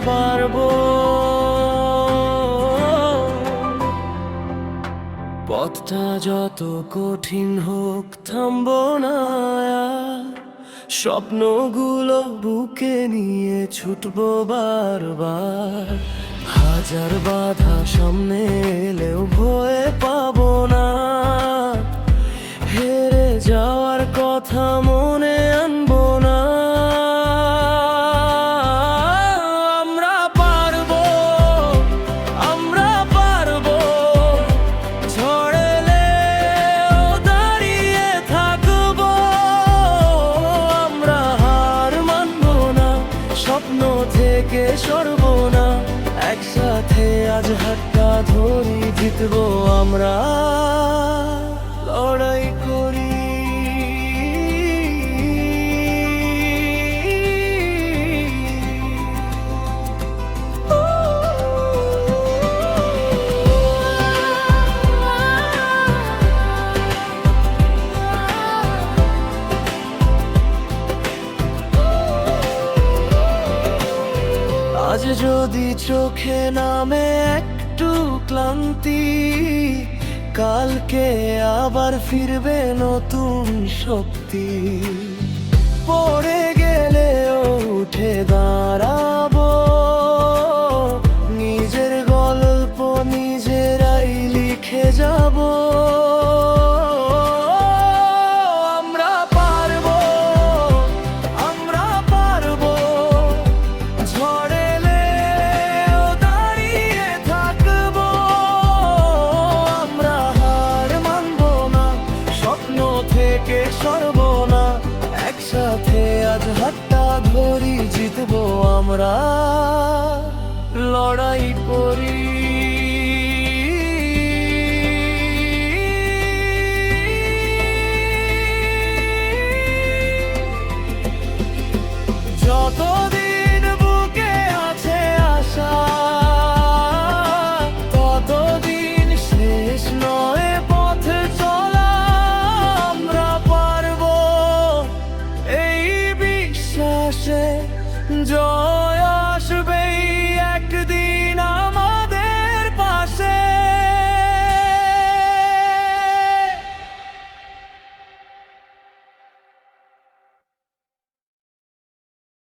পারবো। পথটা যত কঠিন হোক থামবো না আর, স্বপ্নগুলো বুকে নিয়ে ছুটবো বারবার। হাজার বাধা সামনে এলেও ভয় পাবো না, হেরে যাওয়ার কথা মনে আনবো না। আমরা পারবো, আমরা পারবো, ঝড় এলেও দাঁড়িয়ে থাকবো। আমরা হার মানবো না, স্বপ্ন থেকে সরবো না, একসাথে আজ হাতটা ধরি, জিতবো আমরা, লড়াই করি। আজ যদি চোখে নামে একটু ক্লান্তি, কালকে আবার ফিরবে নতুন শক্তি। পড়ে গেলেও উঠে দাঁড়াবো, নিজের গল্প নিজেরাই লিখে যাবো। আমরা পারবো, আমরা পারবো, ঝড় এলেও দাঁড়িয়ে থাকবো। আমরা হার মানবো না, স্বপ্ন থেকে সরবো না, একসাথে আজ হাতটা ধরি, জিতবো আমরা, লড়াই করি। যতদিন বুকে আছে আশা, ততদিন শেষ নয় পথ চলা। আমরা পারবো, এই বিশ্বাসে জয় আসবেই।